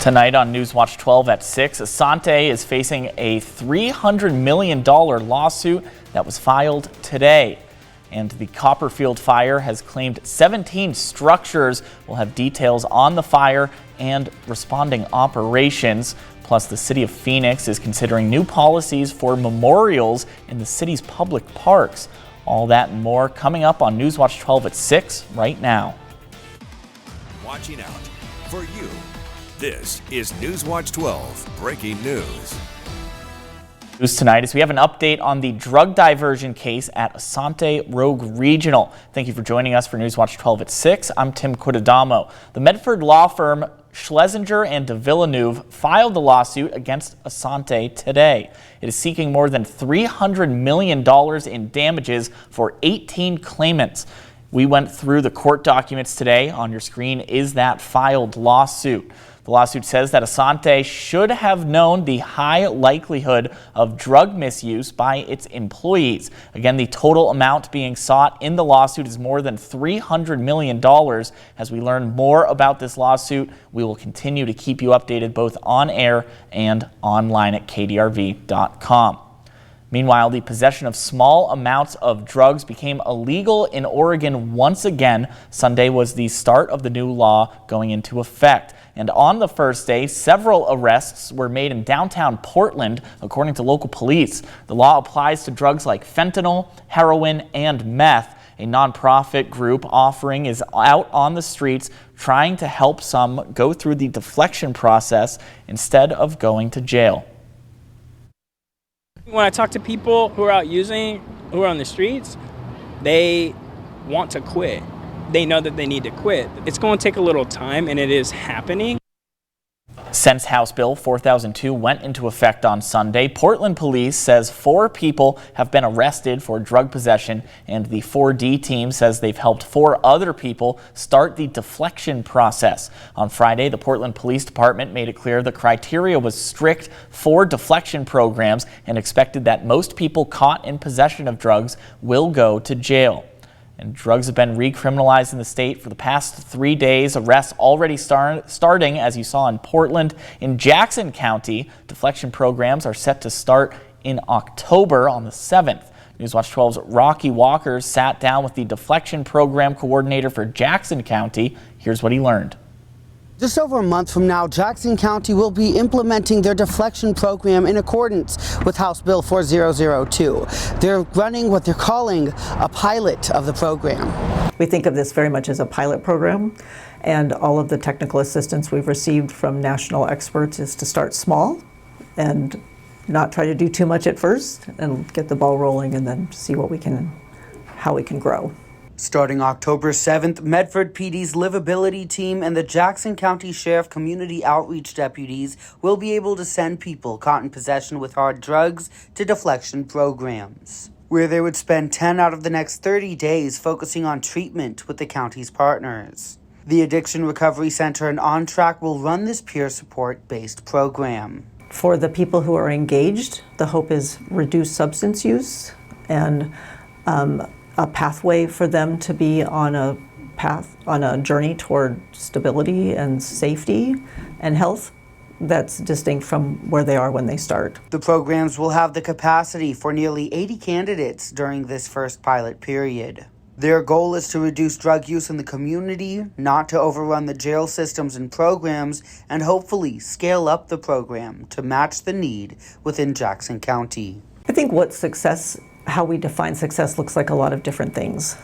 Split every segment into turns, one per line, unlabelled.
Tonight on NewsWatch 12 at 6, Asante is facing a $300 million lawsuit that was filed today. And the Copperfield fire has claimed 17 structures. We'll have details on the fire and responding operations. Plus, the city of Phoenix is considering new policies for memorials in the city's public parks. All that and more coming up on NewsWatch 12 at 6 right now.
Watching out for you. This is NewsWatch 12 Breaking News.
News tonight is we have an update on the drug diversion case at Asante Rogue Regional. Thank you for joining us for NewsWatch 12 at 6. I'm Tim Quidadamo. The Medford law firm Schlesinger and de Villeneuve filed the lawsuit against Asante today. It is seeking more than $300 million in damages for 18 claimants. We went through the court documents today. On your screen is that filed lawsuit. The lawsuit says that Asante should have known the high likelihood of drug misuse by its employees. Again, the total amount being sought in the lawsuit is more than $300 million. As we learn more about this lawsuit, we will continue to keep you updated both on air and online at kdrv.com. Meanwhile, the possession of small amounts of drugs became illegal in Oregon once again. Sunday was the start of the new law going into effect. And on the first day, several arrests were made in downtown Portland, according to local police. The law applies to drugs like fentanyl, heroin, and meth. A nonprofit group offering is out on the streets trying to help some go through the deflection process instead of going to jail.
When I talk to people who are out using, who are on the streets, they want to quit. They know that they need to quit. It's going to take a little time, and it is happening.
Since House Bill 4002 went into effect on Sunday, Portland police says 4 people have been arrested for drug possession, and the 4D team says they've helped 4 other people start the deflection process. On Friday, the Portland Police Department made it clear the criteria was strict for deflection programs and expected that most people caught in possession of drugs will go to jail. And drugs have been recriminalized in the state for the past 3 days. Arrests already starting, as you saw in Portland. In Jackson County, deflection programs are set to start in October on the 7th. NewsWatch 12's Rocky Walker sat down with the deflection program coordinator for Jackson County. Here's what he learned.
Just over a month from now, Jackson County will be implementing their deflection program in accordance with House Bill 4002. They're running what they're calling a pilot of the program.
We think of this very much as a pilot program, and all of the technical assistance we've received from national experts is to start small and not try to do too much at first and get the ball rolling and then see how we can grow.
Starting October 7th, Medford PD's Livability Team and the Jackson County Sheriff Community Outreach Deputies will be able to send people caught in possession with hard drugs to deflection programs, where they would spend 10 out of the next 30 days focusing on treatment with the county's partners. The Addiction Recovery Center and On Track will run this peer support-based program.
For the people who are engaged, the hope is reduced substance use and a pathway for them to be on a journey toward stability and safety and health that's distinct from where they are when they start.
The programs will have the capacity for nearly 80 candidates during this first pilot period. Their goal is to reduce drug use in the community, not to overrun the jail systems and programs, and hopefully scale up the program to match the need within Jackson County.
I think how we define success looks like a lot of different things.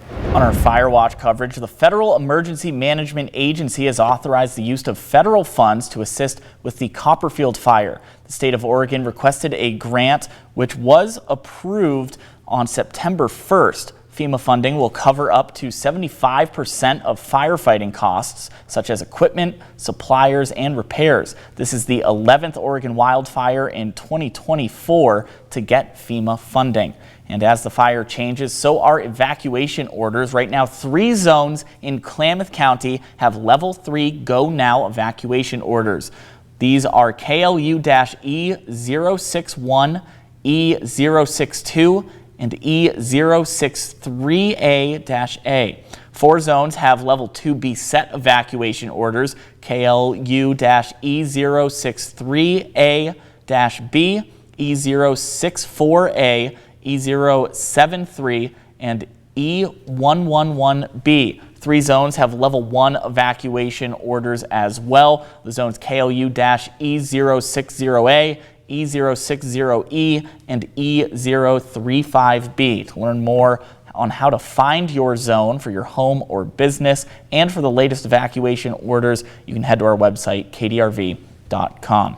On our Fire Watch coverage, the Federal Emergency Management Agency has authorized the use of federal funds to assist with the Copperfield fire. The state of Oregon requested a grant which was approved on September 1st. FEMA funding will cover up to 75% of firefighting costs, such as equipment, suppliers, and repairs. This is the 11th Oregon wildfire in 2024 to get FEMA funding. And as the fire changes, so are evacuation orders. Right now, 3 zones in Klamath County have level 3 go now evacuation orders. These are KLU-E061, E062, and E063A-A. 4 zones have level 2B set evacuation orders: KLU-E063A-B, E064A, E073, and E111B. 3 zones have level 1 evacuation orders as well. The zones KLU-E060A, E060E, and E035B. To learn more on how to find your zone for your home or business and for the latest evacuation orders, you can head to our website, kdrv.com.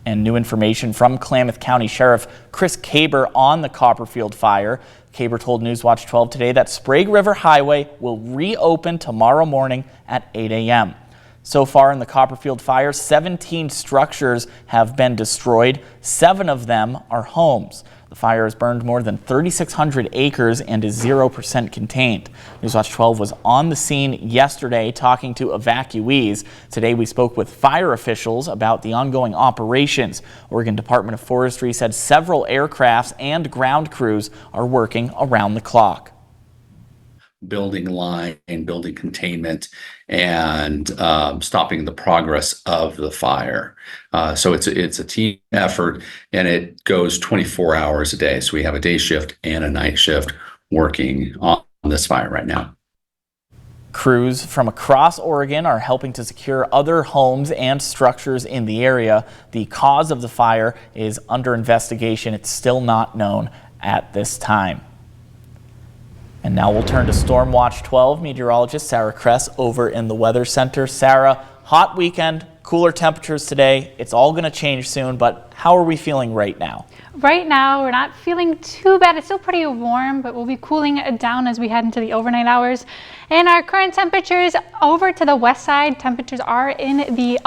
And new information from Klamath County Sheriff Chris Caber on the Copperfield fire. Caber told NewsWatch 12 today that Sprague River Highway will reopen tomorrow morning at 8 a.m. So far in the Copperfield fire, 17 structures have been destroyed. 7 of them are homes. The fire has burned more than 3,600 acres and is 0% contained. NewsWatch 12 was on the scene yesterday talking to evacuees. Today we spoke with fire officials about the ongoing operations. Oregon Department of Forestry said several aircrafts and ground crews are working around the clock.
Building line and building containment and stopping the progress of the fire. So it's a team effort, and it goes 24 hours a day. So we have a day shift and a night shift working on this fire right now.
Crews from across Oregon are helping to secure other homes and structures in the area. The cause of the fire is under investigation. It's still not known at this time. And now we'll turn to Storm Watch 12 meteorologist Sarah Kress over in the Weather Center. Sarah, hot weekend, cooler temperatures today. It's all going to change soon, but how are we feeling right now?
Right now, we're not feeling too bad. It's still pretty warm, but we'll be cooling down as we head into the overnight hours. And our current temperatures over to the west side, temperatures are in the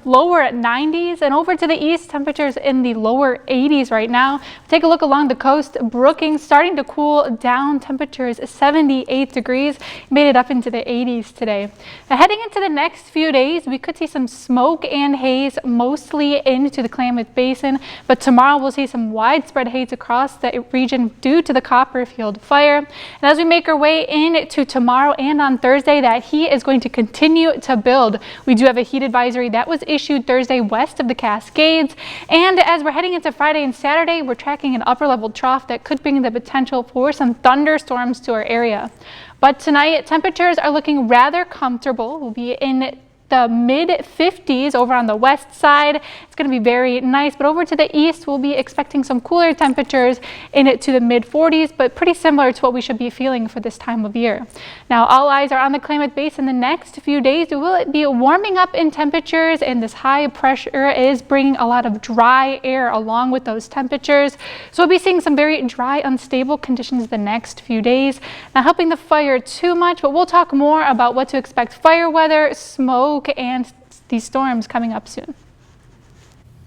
lower 90s, and over to the east, temperatures in the lower 80s right now. Take a look along the coast. Brookings starting to cool down, temperatures 78 degrees, made it up into the 80s today. Now, heading into the next few days, we could see some smoke and haze mostly into the Klamath Basin, but tomorrow we'll see some widespread haze across the region due to the Copperfield fire. And as we make our way into tomorrow and on Thursday, that heat is going to continue to build. We do have a heat advisory that was issued Thursday west of the Cascades. And as we're heading into Friday and Saturday, we're tracking an upper level trough that could bring the potential for some thunderstorms to our area. But tonight, temperatures are looking rather comfortable. We'll be in the mid 50s over on the west side. It's going to be very nice, but over to the east, we'll be expecting some cooler temperatures in it to the mid 40s, but pretty similar to what we should be feeling for this time of year. Now, all eyes are on the Klamath Basin. The next few days, we will be warming up in temperatures, and this high pressure is bringing a lot of dry air along with those temperatures. So we'll be seeing some very dry, unstable conditions the next few days. Not helping the fire too much, but we'll talk more about what to expect fire weather, smoke, and these storms coming up soon.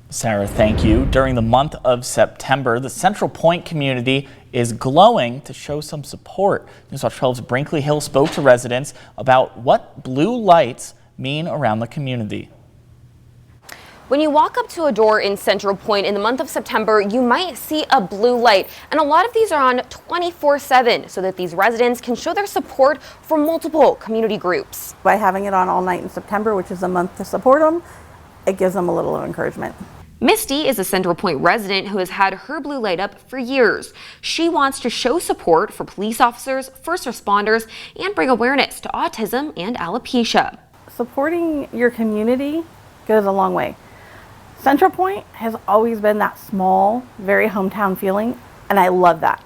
Sarah, thank you. During the month of September, the Central Point community is glowing to show some support. NewsWatch 12's Brinkley Hill spoke to residents about what blue lights mean around the community.
When you walk up to a door in Central Point in the month of September, you might see a blue light, and a lot of these are on 24/7 so that these residents can show their support for multiple community groups.
By having it on all night in September, which is a month to support them, it gives them a little encouragement.
Misty is a Central Point resident who has had her blue light up for years. She wants to show support for police officers, first responders, and bring awareness to autism and alopecia.
Supporting your community goes a long way. Central Point has always been that small, very hometown feeling, and I love that.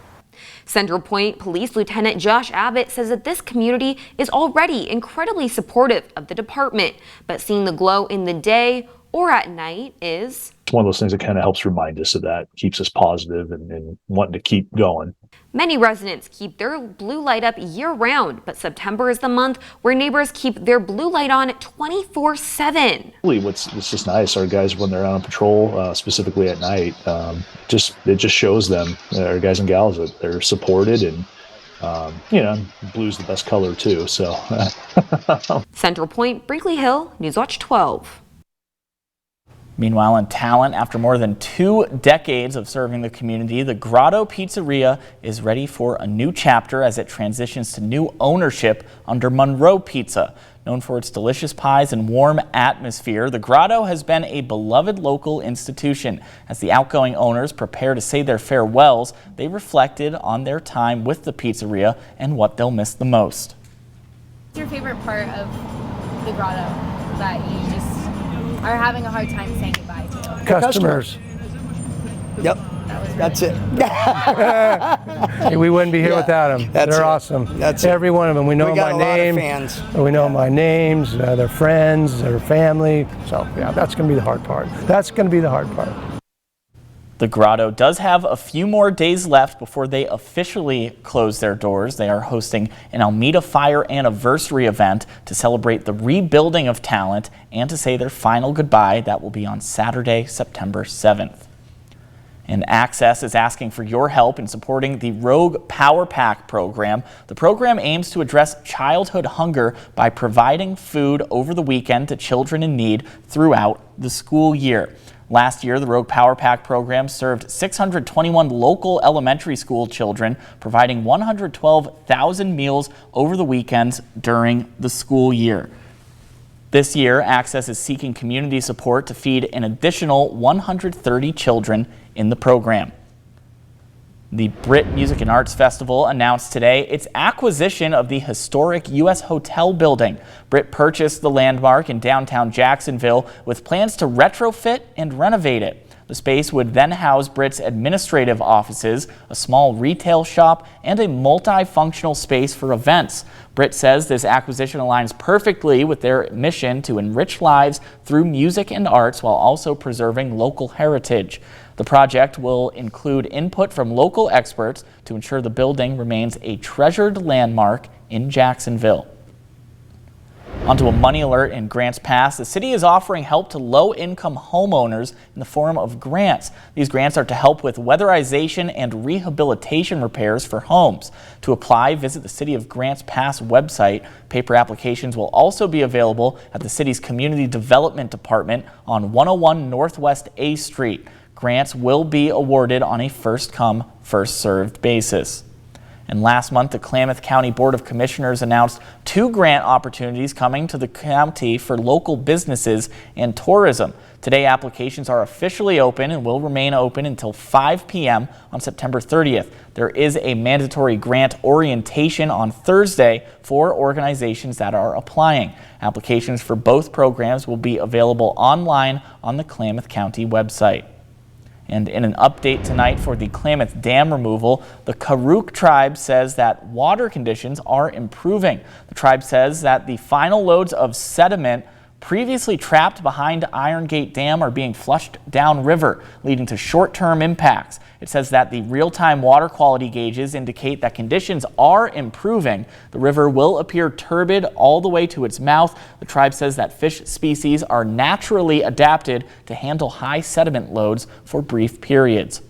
Central Point Police Lieutenant Josh Abbott says that this community is already incredibly supportive of the department, but seeing the glow in the day or at night is...
It's one of those things that kind of helps remind us of that, keeps us positive and wanting to keep going.
Many residents keep their blue light up year-round, but September is the month where neighbors keep their blue light on 24/7.
What's just nice, our guys, when they're out on patrol, specifically at night, it just shows them, our guys and gals, that they're supported, and blue's the best color too. So
Central Point, Brinkley Hill, NewsWatch 12.
Meanwhile, in Talent, after more than 2 decades of serving the community, the Grotto Pizzeria is ready for a new chapter as it transitions to new ownership under Monroe Pizza. Known for its delicious pies and warm atmosphere, the Grotto has been a beloved local institution. As the outgoing owners prepare to say their farewells, they reflected on their time with the pizzeria and what they'll miss the most.
What's your favorite part of the Grotto that you just are having a hard time saying goodbye to?
Customers. Yep. That's it.
We wouldn't be here without them. They're awesome.
That's
every one of them. We know my name.
Fans.
We know my names, their friends, their family. So yeah, that's going to be the hard part.
The Grotto does have a few more days left before they officially close their doors. They are hosting an Almeda Fire anniversary event to celebrate the rebuilding of Talent and to say their final goodbye. That will be on Saturday, September 7th. And Access is asking for your help in supporting the Rogue Power Pack program. The program aims to address childhood hunger by providing food over the weekend to children in need throughout the school year. Last year, the Rogue Power Pack program served 621 local elementary school children, providing 112,000 meals over the weekends during the school year. This year, Access is seeking community support to feed an additional 130 children in the program. The Brit Music and Arts Festival announced today its acquisition of the historic U.S. Hotel building. Brit purchased the landmark in downtown Jacksonville with plans to retrofit and renovate it. The space would then house Brit's administrative offices, a small retail shop, and a multifunctional space for events. Brit says this acquisition aligns perfectly with their mission to enrich lives through music and arts while also preserving local heritage. The project will include input from local experts to ensure the building remains a treasured landmark in Jacksonville. Onto a money alert in Grants Pass. The city is offering help to low-income homeowners in the form of grants. These grants are to help with weatherization and rehabilitation repairs for homes. To apply, visit the City of Grants Pass website. Paper applications will also be available at the city's Community Development Department on 101 Northwest A Street. Grants will be awarded on a first-come, first-served basis. And last month, the Klamath County Board of Commissioners announced 2 grant opportunities coming to the county for local businesses and tourism. Today, applications are officially open and will remain open until 5 p.m. on September 30th. There is a mandatory grant orientation on Thursday for organizations that are applying. Applications for both programs will be available online on the Klamath County website. And in an update tonight for the Klamath Dam removal, the Karuk tribe says that water conditions are improving. The tribe says that the final loads of sediment previously trapped behind Iron Gate Dam are being flushed downriver, leading to short-term impacts. It says that the real-time water quality gauges indicate that conditions are improving. The river will appear turbid all the way to its mouth. The tribe says that fish species are naturally adapted to handle high sediment loads for brief periods.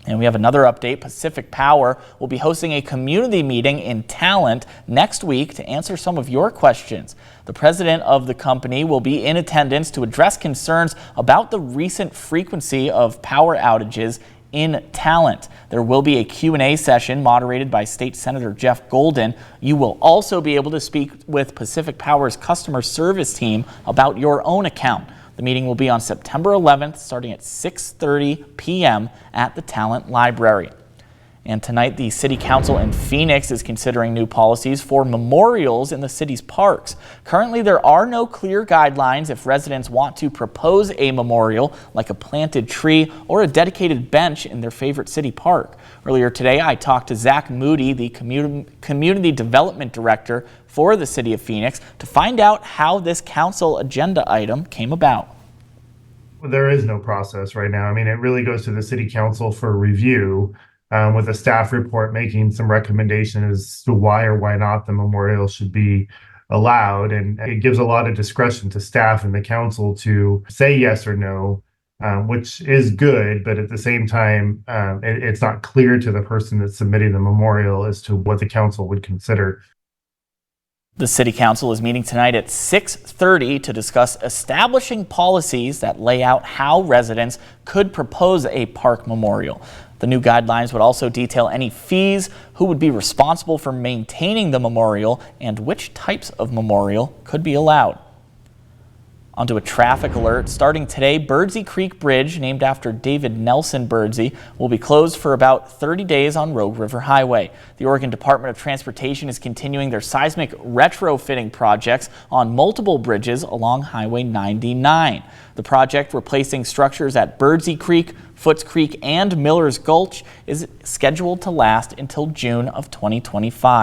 And we have another update. Pacific Power will be hosting a community meeting in Talent next week to answer some of your questions. The president of the company will be in attendance to address concerns about the recent frequency of power outages in Talent. There will be a Q&A session moderated by State Senator Jeff Golden. You will also be able to speak with Pacific Power's customer service team about your own account. The meeting will be on September 11th, starting at 6:30 p.m. at the Talent Library. And tonight, the City Council in Phoenix is considering new policies for memorials in the city's parks. Currently, there are no clear guidelines if residents want to propose a memorial, like a planted tree or a dedicated bench in their favorite city park. Earlier today, I talked to Zach Moody, the Community Development Director for the City of Phoenix, to find out how this council agenda item came about.
There is no process right now. I mean, it really goes to the City Council for review. With a staff report making some recommendations as to why or why not the memorial should be allowed. And it gives a lot of discretion to staff and the council to say yes or no, which is good. But at the same time, it's not clear to the person that's submitting the memorial as to what the council would consider.
The City Council is meeting tonight at 6:30 to discuss establishing policies that lay out how residents could propose a park memorial. The new guidelines would also detail any fees, who would be responsible for maintaining the memorial, and which types of memorial could be allowed. Onto a traffic alert. Starting today, Birdsey Creek Bridge, named after David Nelson Birdsey, will be closed for about 30 days on Rogue River Highway. The Oregon Department of Transportation is continuing their seismic retrofitting projects on multiple bridges along Highway 99. The project, replacing structures at Birdsey Creek, Foots Creek, and Miller's Gulch, is scheduled to last until June of 2025.